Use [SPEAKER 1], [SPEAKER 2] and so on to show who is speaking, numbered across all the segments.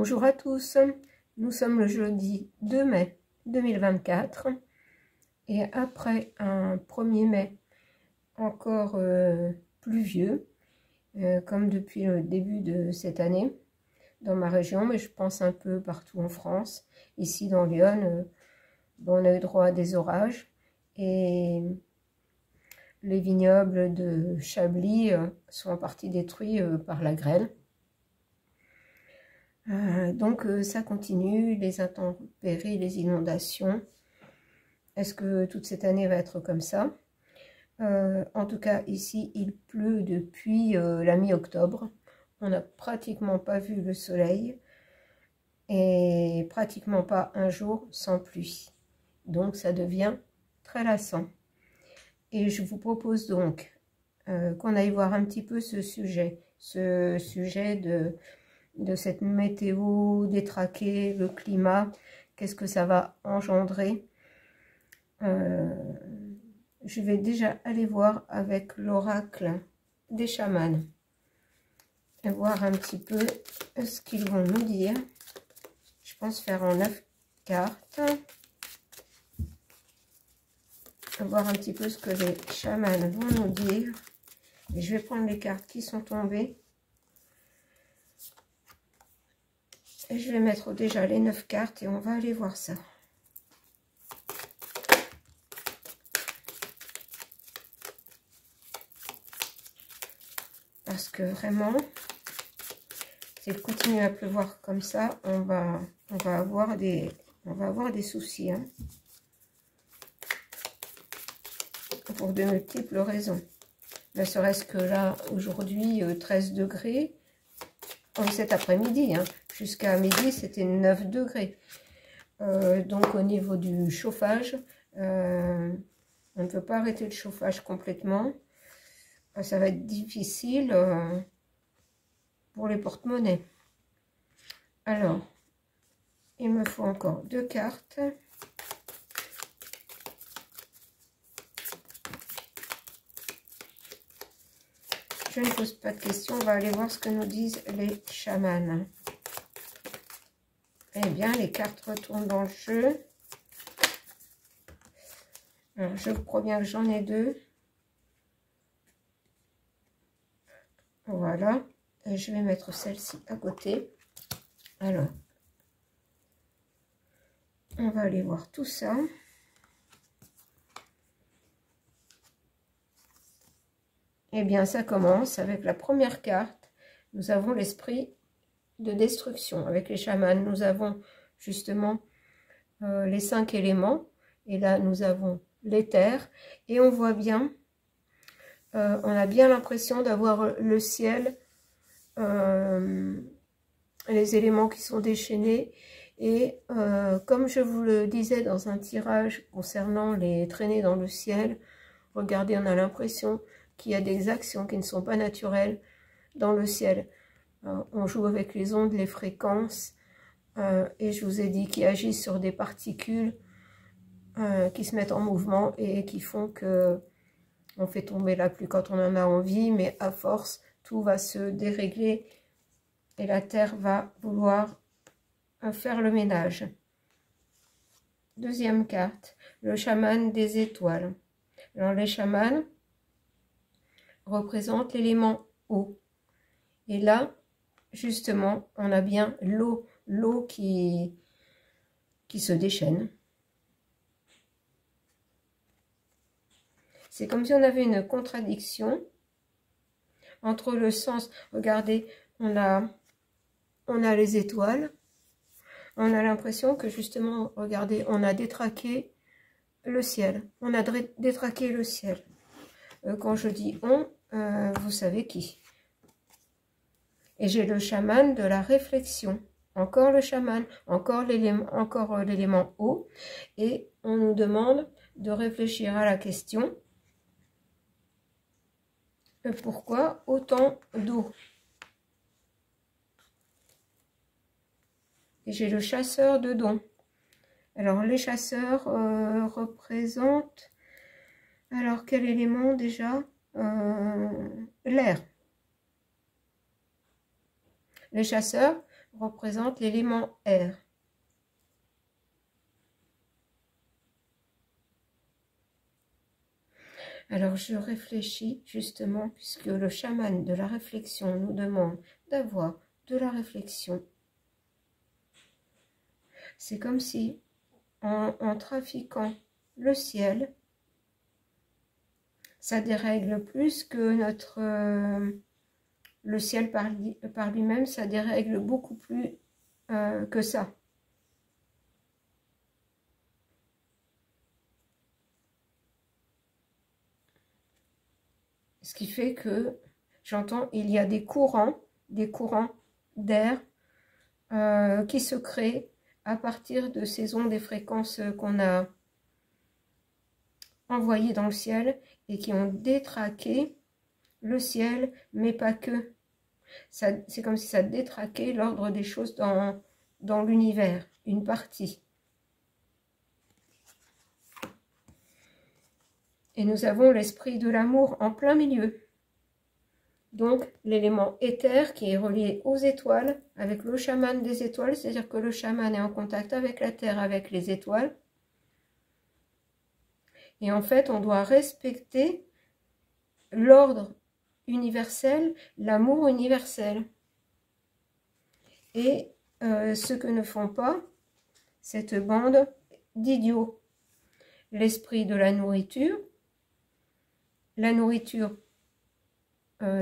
[SPEAKER 1] Bonjour à tous, nous sommes le jeudi 2 mai 2024 et après un 1er mai encore pluvieux, comme depuis le début de cette année dans ma région, mais je pense un peu partout en France. Ici dans l'Yonne, on a eu droit à des orages et les vignobles de Chablis sont en partie détruits par la grêle. Donc ça continue, les intempéries, les inondations. Est-ce que toute cette année va être comme ça? En tout cas, ici, il pleut depuis la mi-octobre. On n'a pratiquement pas vu le soleil et pratiquement pas un jour sans pluie. Donc ça devient très lassant. Et je vous propose donc qu'on aille voir un petit peu ce sujet de cette météo détraquée, le climat, qu'est-ce que ça va engendrer. Je vais déjà aller voir avec l'oracle des chamans et voir un petit peu ce qu'ils vont nous dire. Je pense faire en 9 cartes. Voir un petit peu ce que les chamans vont nous dire. Et je vais prendre les cartes qui sont tombées. Et je vais mettre déjà les 9 cartes et on va aller voir ça. Parce que vraiment, s'il continue à pleuvoir comme ça, on va avoir des soucis. Hein, pour de multiples raisons. Ne serait-ce que là, aujourd'hui, 13 degrés. Cet après-midi, hein, jusqu'à midi, c'était 9 degrés. Donc, au niveau du chauffage, on ne peut pas arrêter le chauffage complètement. Ça va être difficile pour les porte-monnaies. Alors, il me faut encore 2 cartes. Je ne pose pas de questions, on va aller voir ce que nous disent les chamans. Eh bien, les cartes retournent dans le jeu. Alors, je vous crois bien que j'en ai 2. Voilà. Et je vais mettre celle-ci à côté. Alors, on va aller voir tout ça. Eh bien, ça commence avec la première carte. Nous avons l'esprit de destruction. Avec les chamans, nous avons justement les 5 éléments. Et là, nous avons l'éther. Et on voit bien, on a bien l'impression d'avoir le ciel, les éléments qui sont déchaînés. Et comme je vous le disais dans un tirage concernant les traînées dans le ciel, regardez, on a l'impression qu'il y a des actions qui ne sont pas naturelles dans le ciel. On joue avec les ondes, les fréquences, et je vous ai dit qu'ils agissent sur des particules qui se mettent en mouvement et qui font que on fait tomber la pluie quand on en a envie, mais à force, tout va se dérégler et la terre va vouloir faire le ménage. Deuxième carte, le chaman des étoiles. Alors les chamans représente l'élément eau. Et là, justement, on a bien l'eau qui se déchaîne. C'est comme si on avait une contradiction entre le sens. Regardez, on a les étoiles. On a l'impression que justement, regardez, on a détraqué le ciel. On a détraqué le ciel. Quand je dis on, vous savez qui. Et j'ai le chaman de la réflexion. Encore le chaman, encore l'élément eau. Et on nous demande de réfléchir à la question. Pourquoi autant d'eau? Et j'ai le chasseur de dons. Alors les chasseurs représentent... Alors quel élément déjà? L'air. Les chasseurs représente l'élément air. Alors je réfléchis justement, puisque le chaman de la réflexion nous demande d'avoir de la réflexion. C'est comme si en trafiquant le ciel, ça dérègle plus que le ciel par lui-même, ça dérègle beaucoup plus que ça. Ce qui fait que, j'entends, il y a des courants d'air qui se créent à partir de ces ondes et fréquences qu'on a envoyées dans le ciel et qui ont détraqué le ciel, mais pas que. C'est comme si ça détraquait l'ordre des choses dans l'univers, une partie. Et nous avons l'esprit de l'amour en plein milieu. Donc, l'élément éther qui est relié aux étoiles, avec le chaman des étoiles, c'est-à-dire que le chaman est en contact avec la terre, avec les étoiles. Et en fait, on doit respecter l'ordre universel, l'amour universel. Et ce que ne font pas cette bande d'idiots. L'esprit de la nourriture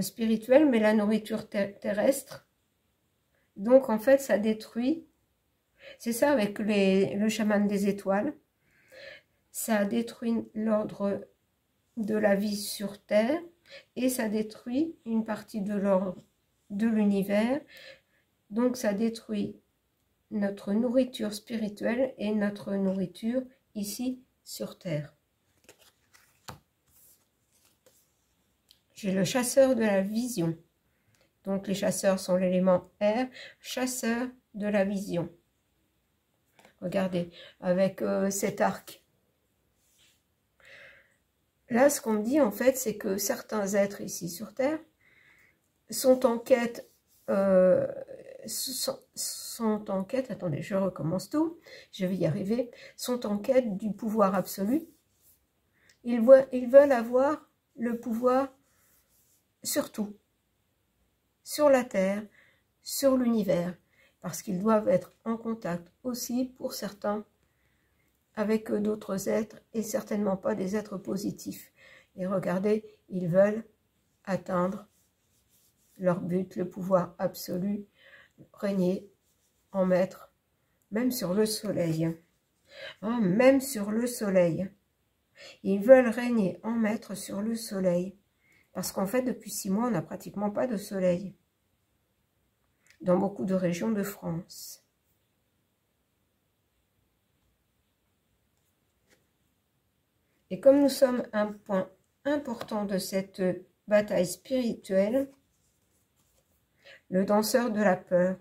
[SPEAKER 1] spirituelle, mais la nourriture terrestre. Donc en fait, ça détruit. C'est ça avec le chaman des étoiles. Ça détruit l'ordre de la vie sur Terre et ça détruit une partie de l'ordre de l'univers. Donc ça détruit notre nourriture spirituelle et notre nourriture ici sur Terre. J'ai le chasseur de la vision. Donc les chasseurs sont l'élément air, chasseur de la vision. Regardez, avec cet arc. Là, ce qu'on me dit en fait, c'est que certains êtres ici sur Terre sont en quête, attendez, je recommence tout, je vais y arriver, sont en quête du pouvoir absolu. Ils veulent avoir le pouvoir sur tout, sur la Terre, sur l'univers, parce qu'ils doivent être en contact aussi, pour certains, avec d'autres êtres, et certainement pas des êtres positifs. Et regardez, ils veulent atteindre leur but, le pouvoir absolu, régner en maître, même sur le soleil. Hein, même sur le soleil. Ils veulent régner en maître sur le soleil. Parce qu'en fait, depuis 6 mois, on n'a pratiquement pas de soleil. Dans beaucoup de régions de France. Et comme nous sommes un point important de cette bataille spirituelle, le danseur de la peur.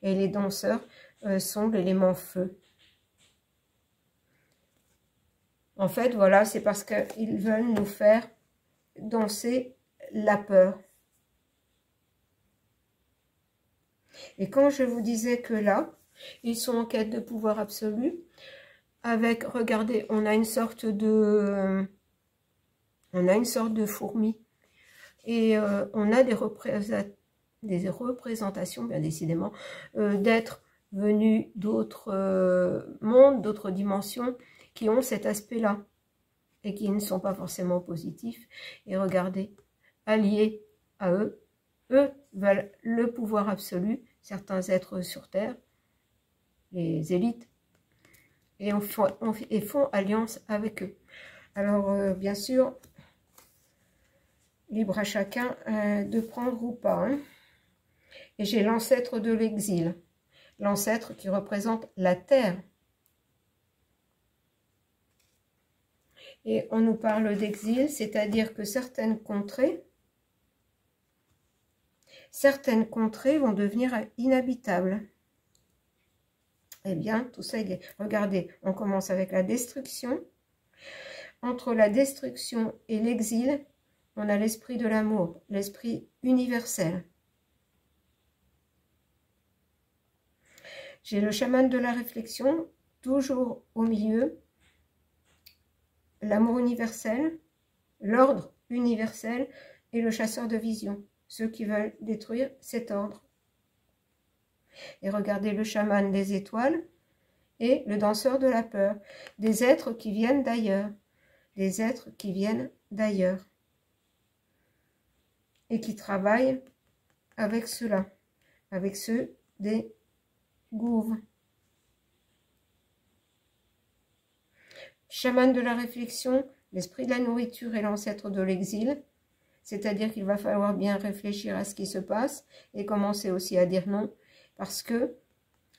[SPEAKER 1] Et les danseurs sont l'élément feu. En fait, voilà, c'est parce qu'ils veulent nous faire danser la peur. Et quand je vous disais que là, ils sont en quête de pouvoir absolu, avec, regardez, on a une sorte de fourmi, et on a des représentations, bien décidément, d'êtres venus d'autres mondes, d'autres dimensions, qui ont cet aspect-là, et qui ne sont pas forcément positifs. Et regardez, alliés à eux, eux veulent le pouvoir absolu, certains êtres sur Terre, les élites, et font alliance avec eux. Alors, bien sûr, libre à chacun de prendre ou pas. Hein. Et j'ai l'ancêtre de l'exil, l'ancêtre qui représente la terre. Et on nous parle d'exil, c'est-à-dire que certaines contrées vont devenir inhabitables. Eh bien, tout ça, regardez, on commence avec la destruction. Entre la destruction et l'exil, on a l'esprit de l'amour, l'esprit universel. J'ai le chaman de la réflexion, toujours au milieu, l'amour universel, l'ordre universel et le chasseur de vision, ceux qui veulent détruire cet ordre. Et regardez le chaman des étoiles et le danseur de la peur, des êtres qui viennent d'ailleurs, des êtres qui viennent d'ailleurs et qui travaillent avec ceux-là, avec ceux des gouves. Chaman de la réflexion, l'esprit de la nourriture et l'ancêtre de l'exil, c'est-à-dire qu'il va falloir bien réfléchir à ce qui se passe et commencer aussi à dire non, parce que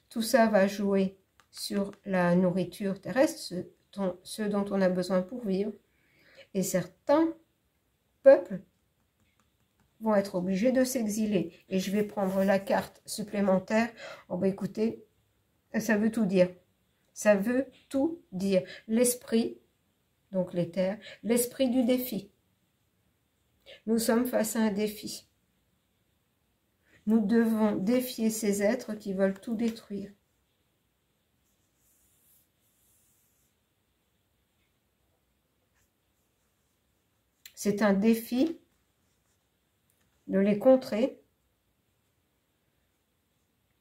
[SPEAKER 1] tout ça va jouer sur la nourriture terrestre, ce dont on a besoin pour vivre, et certains peuples vont être obligés de s'exiler. Et je vais prendre la carte supplémentaire. Oh bah écoutez, ça veut tout dire. Ça veut tout dire. L'esprit, donc l'éther, l'esprit du défi. Nous sommes face à un défi. Nous devons défier ces êtres qui veulent tout détruire. C'est un défi de les contrer,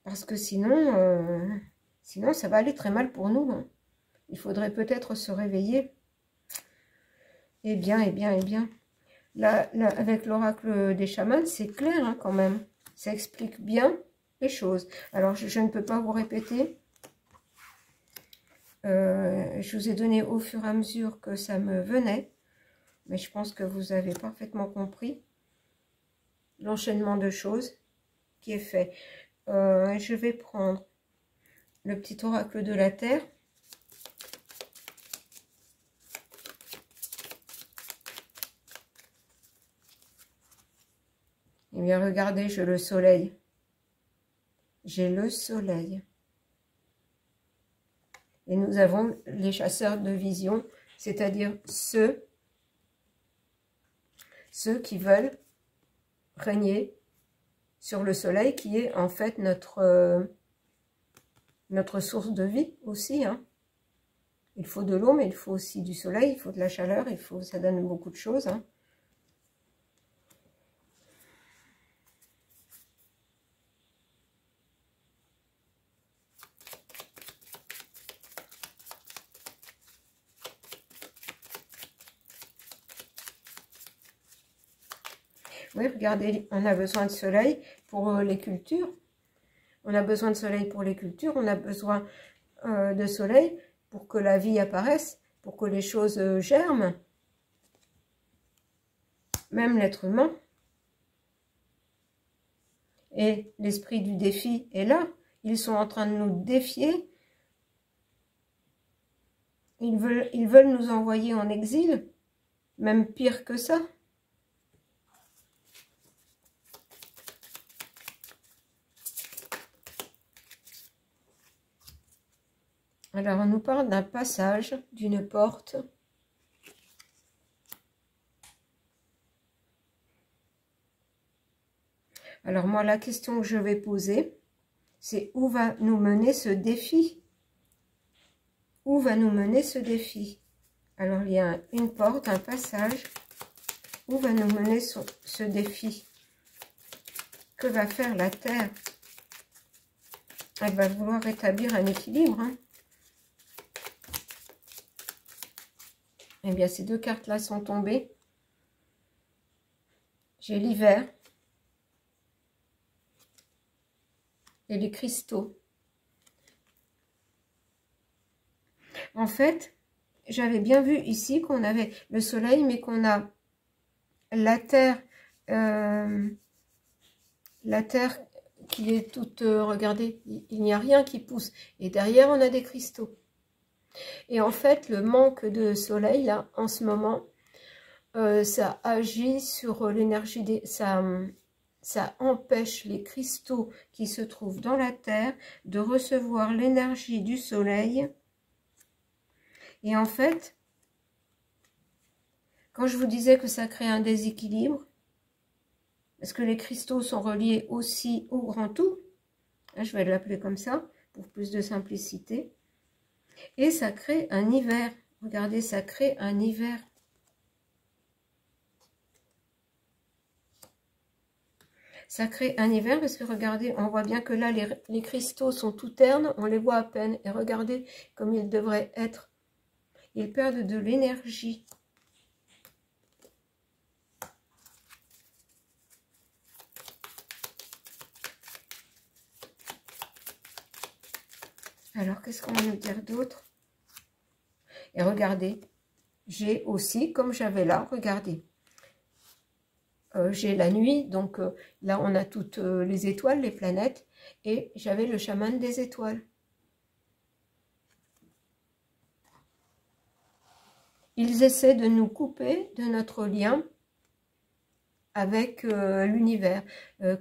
[SPEAKER 1] parce que sinon, sinon ça va aller très mal pour nous. Hein. Il faudrait peut-être se réveiller. Eh bien, eh bien, eh bien. Là, avec l'oracle des chamans, c'est clair hein, quand même. Ça explique bien les choses. Alors, je ne peux pas vous répéter. Je vous ai donné au fur et à mesure que ça me venait. Mais je pense que vous avez parfaitement compris l'enchaînement de choses qui est fait. Je vais prendre le petit oracle de la Terre. Eh bien, regardez, j'ai le soleil. J'ai le soleil. Et nous avons les chasseurs de vision, c'est-à-dire ceux qui veulent régner sur le soleil, qui est en fait notre source de vie aussi. Hein. Il faut de l'eau, mais il faut aussi du soleil, il faut de la chaleur, ça donne beaucoup de choses. Hein. Oui, regardez, on a besoin de soleil pour les cultures. On a besoin de soleil pour les cultures. On a besoin de soleil pour que la vie apparaisse, pour que les choses germent. Même l'être humain. Et l'esprit du défi est là. Ils sont en train de nous défier. Ils veulent nous envoyer en exil. Même pire que ça. Alors, on nous parle d'un passage, d'une porte. Alors, moi, la question que je vais poser, c'est où va nous mener ce défi? Où va nous mener ce défi? Alors, il y a une porte, un passage. Où va nous mener ce défi? Que va faire la Terre? Elle va vouloir rétablir un équilibre, hein. Eh bien, ces deux cartes-là sont tombées. J'ai l'hiver et les cristaux. En fait, j'avais bien vu ici qu'on avait le soleil, mais qu'on a la terre qui est toute, regardez, il n'y a rien qui pousse. Et derrière, on a des cristaux. Et en fait, le manque de soleil, là, en ce moment, ça agit sur l'énergie des... Ça empêche les cristaux qui se trouvent dans la terre de recevoir l'énergie du soleil. Et en fait, quand je vous disais que ça crée un déséquilibre, parce que les cristaux sont reliés aussi au grand tout, je vais l'appeler comme ça, pour plus de simplicité. Et ça crée un hiver. Regardez, ça crée un hiver. Ça crée un hiver parce que regardez, on voit bien que là, les cristaux sont tout ternes, on les voit à peine. Et regardez comme ils devraient être. Ils perdent de l'énergie. Alors, qu'est-ce qu'on va nous dire d'autre? Et regardez, j'ai aussi, comme j'avais là, regardez, j'ai la nuit, donc là on a toutes les étoiles, les planètes, et j'avais le chaman des étoiles. Ils essaient de nous couper de notre lien avec l'univers,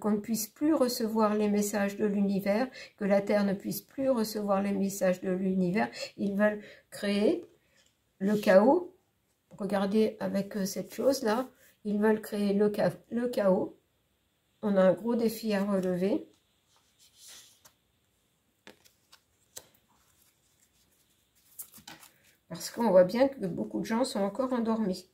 [SPEAKER 1] qu'on ne puisse plus recevoir les messages de l'univers, que la Terre ne puisse plus recevoir les messages de l'univers. Ils veulent créer le chaos. Regardez avec cette chose-là, ils veulent créer le chaos. On a un gros défi à relever. Parce qu'on voit bien que beaucoup de gens sont encore endormis.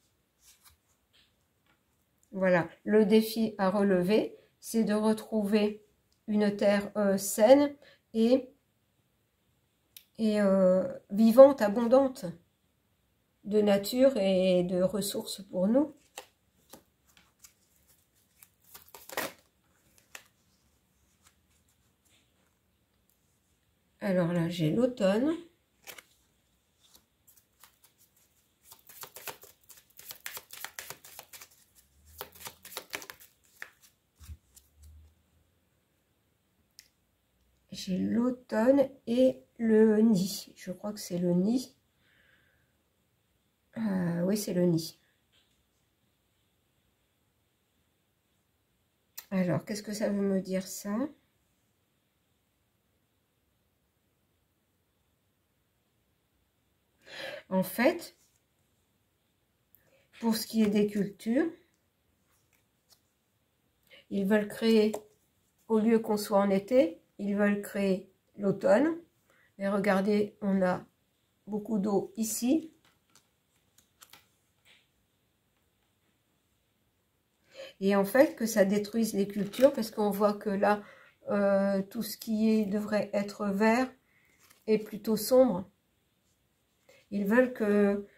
[SPEAKER 1] Voilà, le défi à relever, c'est de retrouver une terre saine et vivante, abondante, de nature et de ressources pour nous. Alors là, j'ai l'automne. J'ai l'automne et le nid. Je crois que c'est le nid. Oui, c'est le nid. Alors, qu'est-ce que ça veut me dire ça? En fait, pour ce qui est des cultures, ils veulent créer, au lieu qu'on soit en été, ils veulent créer l'automne. Et regardez, on a beaucoup d'eau ici. Et en fait, que ça détruise les cultures, parce qu'on voit que là, tout ce qui devrait être vert est plutôt sombre. Ils veulent que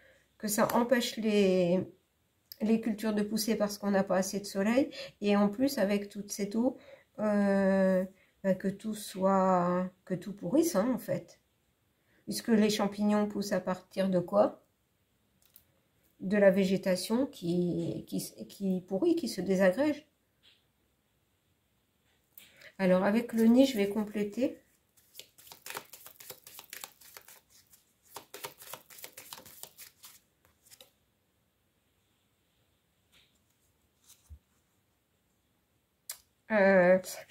[SPEAKER 1] ça empêche les cultures de pousser parce qu'on n'a pas assez de soleil. Et en plus, avec toute cette eau, que tout pourrisse, hein, en fait. Puisque les champignons poussent à partir de quoi? De la végétation qui pourrit, qui se désagrège. Alors, avec le nid, je vais compléter.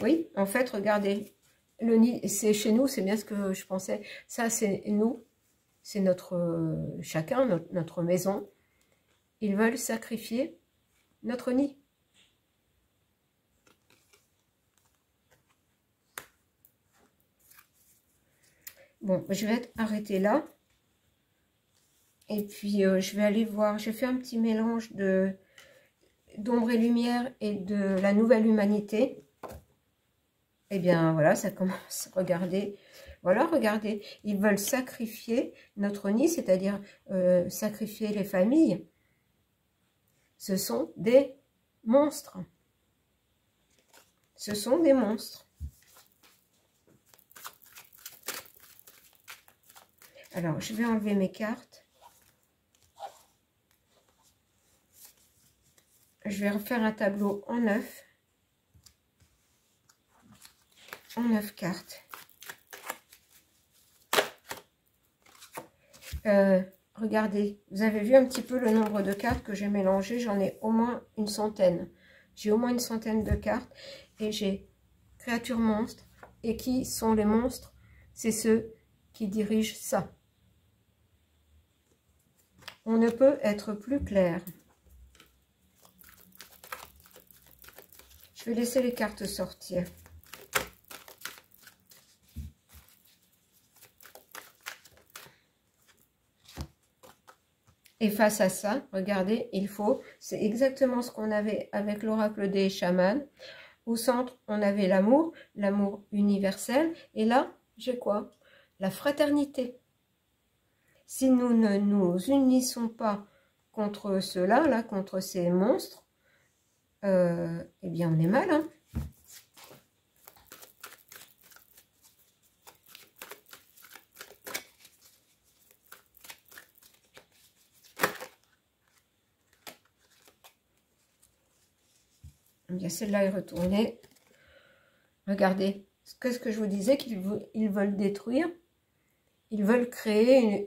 [SPEAKER 1] Oui, en fait, regardez, le nid, c'est chez nous, c'est bien ce que je pensais. Ça, c'est nous, c'est notre chacun, notre maison. Ils veulent sacrifier notre nid. Bon, je vais arrêter là. Et puis, je vais aller voir, je fais un petit mélange d'ombre et lumière et de la nouvelle humanité. Et bien, voilà, ça commence. Regardez. Voilà, regardez. Ils veulent sacrifier notre nid, c'est-à-dire sacrifier les familles. Ce sont des monstres. Ce sont des monstres. Alors, je vais enlever mes cartes. Je vais refaire un tableau en 9. En 9 cartes. Regardez, vous avez vu un petit peu le nombre de cartes que j'ai mélangées. J'en ai au moins une centaine. J'ai au moins une centaine de cartes. Et j'ai créatures monstres. Et qui sont les monstres? C'est ceux qui dirigent ça. On ne peut être plus clair. Je vais laisser les cartes sortir. Et face à ça, regardez, c'est exactement ce qu'on avait avec l'oracle des chamans. Au centre, on avait l'amour universel. Et là, j'ai quoi? La fraternité. Si nous ne nous unissons pas contre ceux-là, là, contre ces monstres, eh bien, on est mal, hein. Bien, celle-là est retournée. Regardez, qu'est-ce que je vous disais qu'ils veulent détruire. Ils veulent créer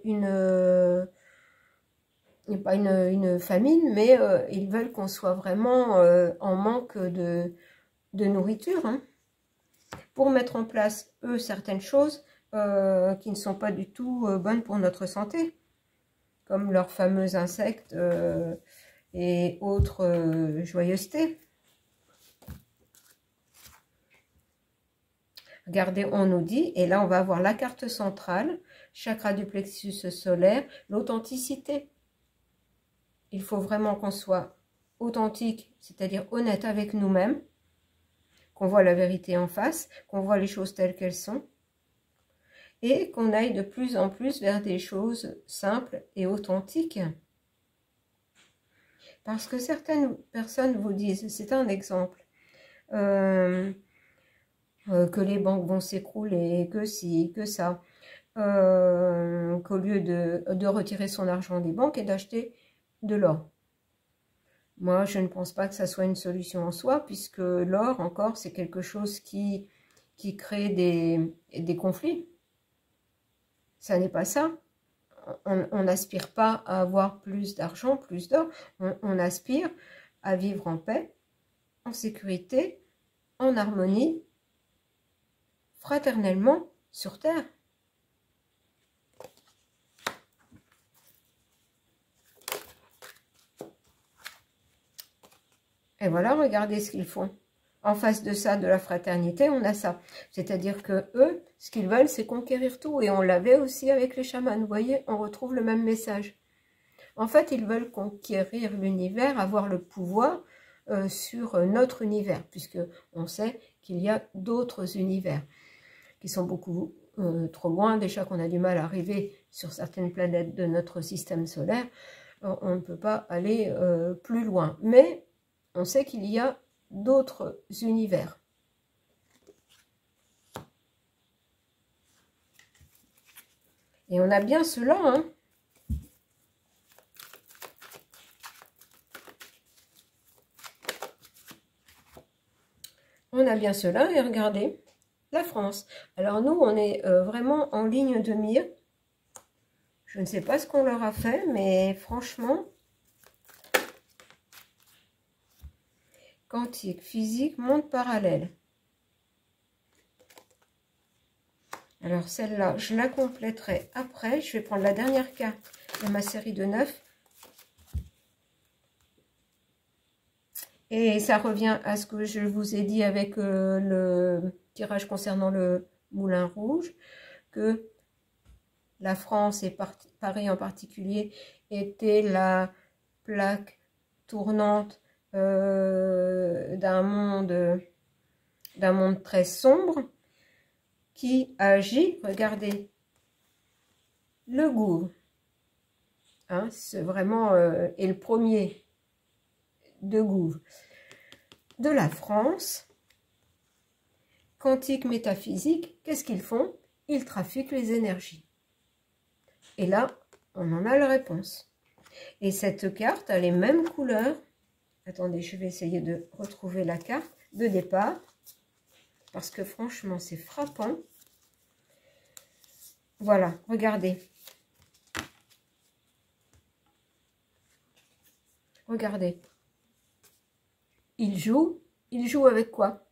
[SPEAKER 1] pas une famine, mais ils veulent qu'on soit vraiment en manque de nourriture, hein, pour mettre en place, eux, certaines choses qui ne sont pas du tout bonnes pour notre santé, comme leurs fameux insectes et autres joyeusetés. Regardez, on nous dit, et là on va avoir la carte centrale, chakra du plexus solaire, l'authenticité. Il faut vraiment qu'on soit authentique, c'est-à-dire honnête avec nous-mêmes, qu'on voit la vérité en face, qu'on voit les choses telles qu'elles sont, et qu'on aille de plus en plus vers des choses simples et authentiques. Parce que certaines personnes vous disent, c'est un exemple, que les banques vont s'écrouler, que si, que ça, qu'au lieu de retirer son argent des banques et d'acheter de l'or. Moi, je ne pense pas que ça soit une solution en soi, puisque l'or, encore, c'est quelque chose qui crée des conflits. Ça n'est pas ça. On n'aspire pas à avoir plus d'argent, plus d'or. On aspire à vivre en paix, en sécurité, en harmonie, fraternellement sur Terre. Et voilà, regardez ce qu'ils font. En face de ça, de la fraternité, on a ça. C'est-à-dire que eux, ce qu'ils veulent, c'est conquérir tout. Et on l'avait aussi avec les chamans. Vous voyez, on retrouve le même message. En fait, ils veulent conquérir l'univers, avoir le pouvoir sur notre univers, puisque on sait qu'il y a d'autres univers qui sont beaucoup trop loin. Déjà qu'on a du mal à arriver sur certaines planètes de notre système solaire, on ne peut pas aller plus loin. Mais on sait qu'il y a d'autres univers. Et on a bien cela, hein. On a bien cela, et regardez, la France. Alors nous, on est vraiment en ligne de mire. Je ne sais pas ce qu'on leur a fait, mais franchement, quantique, physique, monde parallèle. Alors celle-là, je la compléterai après. Je vais prendre la dernière carte de ma série de 9. Et ça revient à ce que je vous ai dit avec le tirage concernant le Moulin Rouge, que la France et Paris en particulier était la plaque tournante d'un monde très sombre qui agit, regardez, le gouffre, hein, c'est vraiment est le premier de gouffre de la France. Quantique, métaphysique, qu'est-ce qu'ils font? Ils trafiquent les énergies. Et là, on en a la réponse. Et cette carte a les mêmes couleurs. Attendez, je vais essayer de retrouver la carte de départ. Parce que franchement, c'est frappant. Voilà, regardez. Regardez. Il joue avec quoi?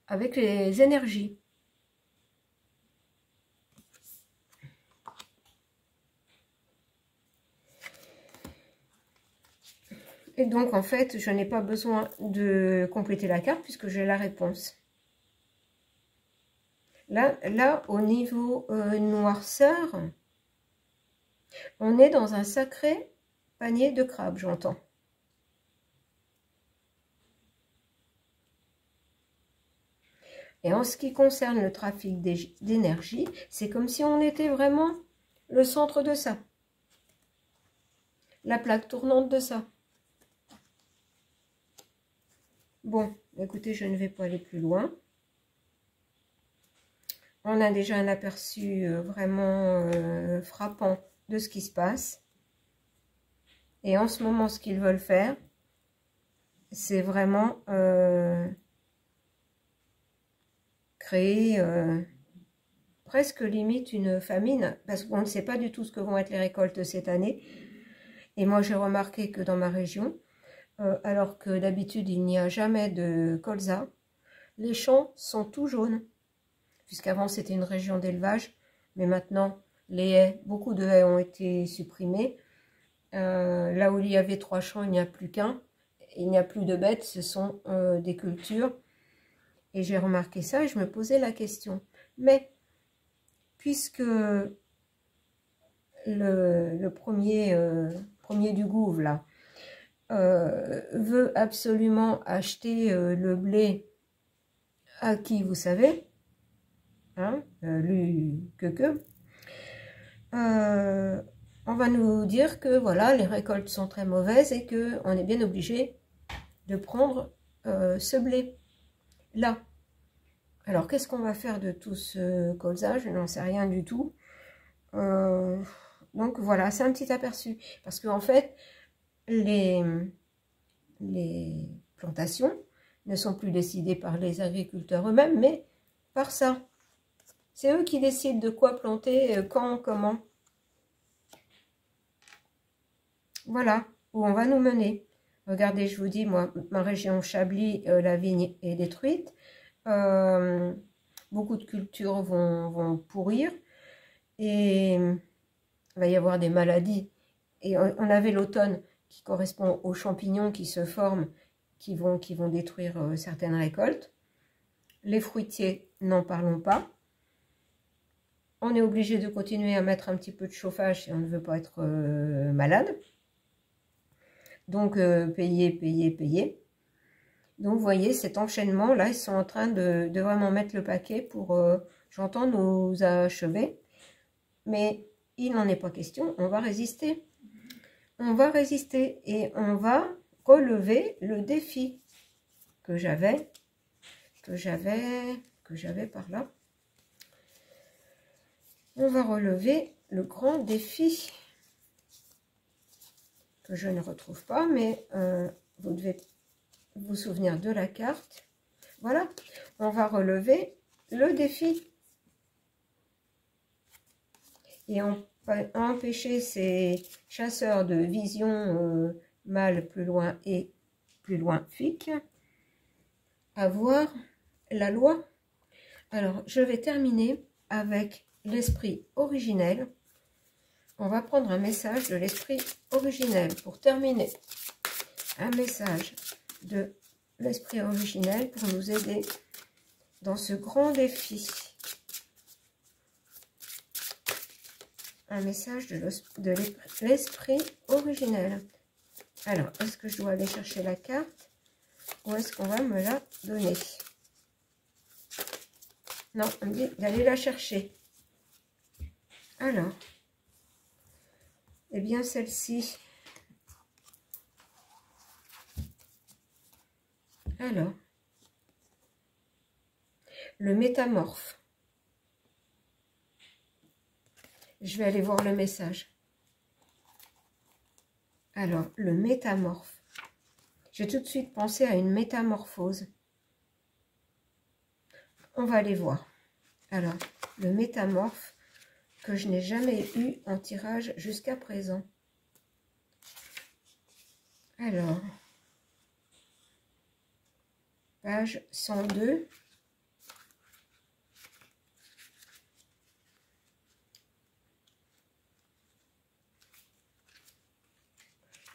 [SPEAKER 1] Avec les énergies. Et donc, en fait, je n'ai pas besoin de compléter la carte puisque j'ai la réponse. Là au niveau noirceur, On est dans un sacré panier de crabes, j'entends. Et en ce qui concerne le trafic d'énergie, c'est comme si on était vraiment le centre de ça. La plaque tournante de ça. Bon, écoutez, je ne vais pas aller plus loin. On a déjà un aperçu vraiment frappant de ce qui se passe. Et en ce moment, ce qu'ils veulent faire, c'est vraiment créer presque limite une famine, parce qu'on ne sait pas du tout ce que vont être les récoltes cette année. Et moi, j'ai remarqué que dans ma région, alors que d'habitude, il n'y a jamais de colza, les champs sont tout jaunes. Puisqu'avant, c'était une région d'élevage, mais maintenant, les haies, beaucoup de haies ont été supprimées. Là où il y avait 3 champs, il n'y a plus qu'un. Il n'y a plus de bêtes, ce sont des cultures. Et j'ai remarqué ça et je me posais la question. Mais, puisque le premier du gouffre, là, veut absolument acheter le blé à qui, vous savez, hein, on va nous dire que voilà, les récoltes sont très mauvaises et qu'on est bien obligé de prendre ce blé là. Alors, qu'est-ce qu'on va faire de tout ce colza? Je n'en sais rien du tout. Donc voilà, c'est un petit aperçu. Parce qu'en fait, les plantations ne sont plus décidées par les agriculteurs eux-mêmes, mais par ça. C'est eux qui décident de quoi planter, quand, comment. Voilà, où on va nous mener. Regardez, je vous dis, moi, ma région Chablis, la vigne est détruite. Beaucoup de cultures vont pourrir. Et il va y avoir des maladies. Et on avait l'automne qui correspond aux champignons qui se forment, qui vont détruire certaines récoltes. Les fruitiers, n'en parlons pas. On est obligé de continuer à mettre un petit peu de chauffage si on ne veut pas être malade. Donc, payer. Donc, vous voyez, cet enchaînement, là, ils sont en train de vraiment mettre le paquet pour, j'entends, nous achever. Mais il n'en est pas question, on va résister. On va résister et on va relever le défi que j'avais par là. On va relever le grand défi que je ne retrouve pas, mais vous devez vous souvenir de la carte. Voilà, on va relever le défi. Et empêcher ces chasseurs de vision mâle plus loin et plus loin fique à voir la loi. Alors, je vais terminer avec l'esprit originel. On va prendre un message de l'esprit originel pour terminer. Un message de l'esprit originel pour nous aider dans ce grand défi. Un message de l'esprit originel. Alors, est-ce que je dois aller chercher la carte ou est-ce qu'on va me la donner? Non, on me dit d'aller la chercher. Alors, eh bien celle-ci. Alors, le métamorphe. Je vais aller voir le message. Alors, le métamorphe. J'ai tout de suite pensé à une métamorphose. On va aller voir. Alors, le métamorphe que je n'ai jamais eu en tirage jusqu'à présent. Alors, page 102.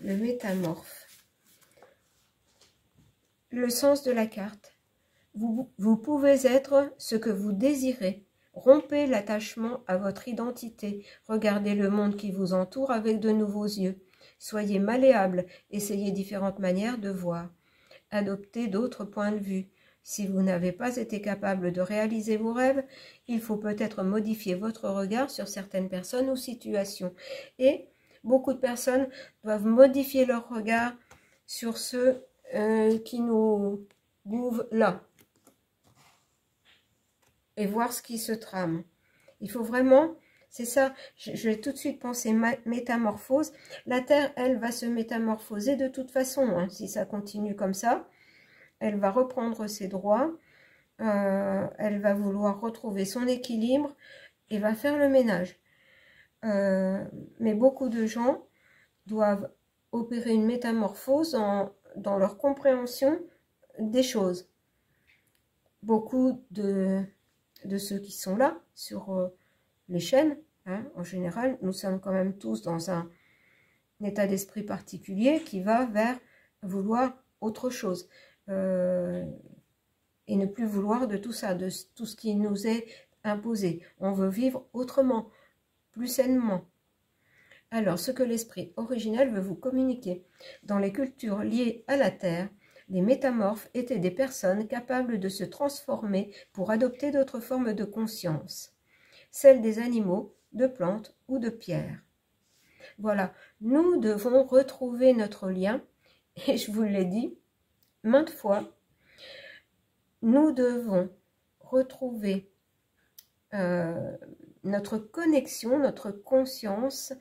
[SPEAKER 1] Le métamorphe. Le sens de la carte. Vous pouvez être ce que vous désirez. Rompez l'attachement à votre identité. Regardez le monde qui vous entoure avec de nouveaux yeux. Soyez malléable, essayez différentes manières de voir. Adoptez d'autres points de vue. Si vous n'avez pas été capable de réaliser vos rêves, il faut peut-être modifier votre regard sur certaines personnes ou situations. Et beaucoup de personnes doivent modifier leur regard sur ceux qui nous gouvent là. Et voir ce qui se trame. Il faut vraiment, c'est ça, je vais tout de suite penser métamorphose. La Terre, elle, va se métamorphoser de toute façon, hein, si ça continue comme ça. Elle va reprendre ses droits, elle va vouloir retrouver son équilibre et va faire le ménage. Mais beaucoup de gens doivent opérer une métamorphose dans leur compréhension des choses. Beaucoup de ceux qui sont là sur les chaînes, hein, en général, nous sommes quand même tous dans un état d'esprit particulier qui va vers vouloir autre chose. Et ne plus vouloir de tout ça, de tout ce qui nous est imposé. On veut vivre autrement, plus sainement. Alors, ce que l'esprit originel veut vous communiquer. Dans les cultures liées à la Terre, les métamorphes étaient des personnes capables de se transformer pour adopter d'autres formes de conscience, celles des animaux, de plantes ou de pierres. Voilà, nous devons retrouver notre lien, et je vous l'ai dit maintes fois, nous devons retrouver notre connexion, notre conscience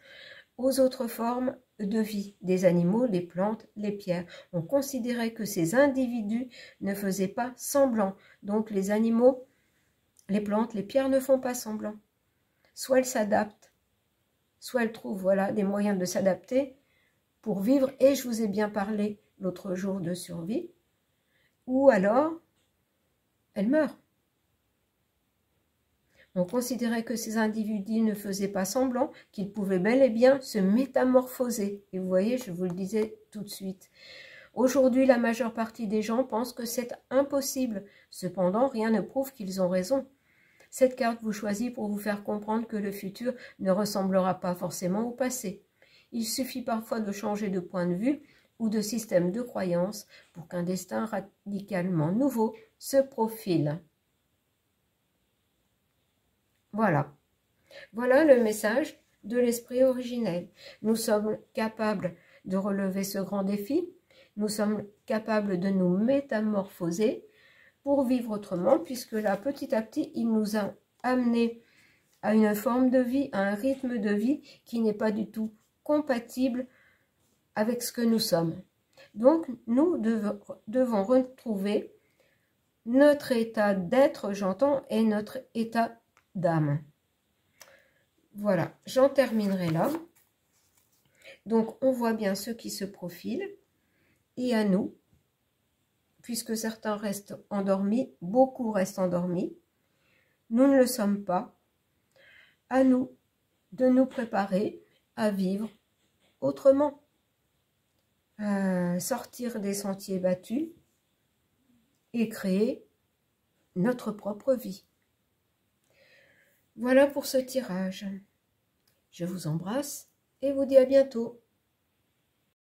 [SPEAKER 1] aux autres formes de vie, des animaux, les plantes, les pierres. On considérait que ces individus ne faisaient pas semblant. Donc les animaux, les plantes, les pierres ne font pas semblant. Soit elles s'adaptent, soit elles trouvent voilà, des moyens de s'adapter pour vivre. Et je vous ai bien parlé l'autre jour de survie. Ou alors, elles meurent. On considérait que ces individus ne faisaient pas semblant, qu'ils pouvaient bel et bien se métamorphoser. Et vous voyez, je vous le disais tout de suite. Aujourd'hui, la majeure partie des gens pensent que c'est impossible. Cependant, rien ne prouve qu'ils ont raison. Cette carte vous choisit pour vous faire comprendre que le futur ne ressemblera pas forcément au passé. Il suffit parfois de changer de point de vue ou de système de croyance pour qu'un destin radicalement nouveau se profile. Voilà. Voilà le message de l'esprit originel. Nous sommes capables de relever ce grand défi. Nous sommes capables de nous métamorphoser pour vivre autrement, puisque là, petit à petit, il nous a amenés à une forme de vie, à un rythme de vie qui n'est pas du tout compatible avec ce que nous sommes. Donc, nous devons retrouver notre état d'être, j'entends, et notre état d'âme. Voilà, j'en terminerai là. Donc, on voit bien ceux qui se profilent. Et à nous, puisque certains restent endormis, beaucoup restent endormis. Nous ne le sommes pas. À nous de nous préparer à vivre autrement. Sortir des sentiers battus et créer notre propre vie. Voilà pour ce tirage. Je vous embrasse et vous dis à bientôt.